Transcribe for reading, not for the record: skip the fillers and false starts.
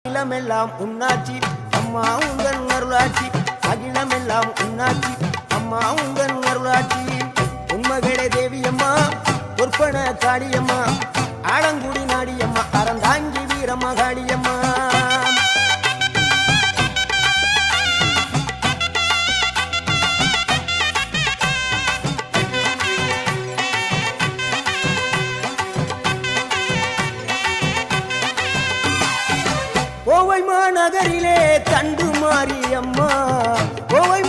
அகிலமெல்லாம் உன்னாட்சி அம்மா உங்கள் அருளாட்சி அகிலமெல்லாம் உன்னாட்சி அம்மா உங்கள் அருளாட்சி உண்மகளே தேவியம்மா பொற்பன காளியம்மா ஆலங்குடி நாடியம்மா அறந்தாங்கி வீரம்மா காளியம்மா கோவை மாநகரிலே தண்டு மாரியம்மா கோவை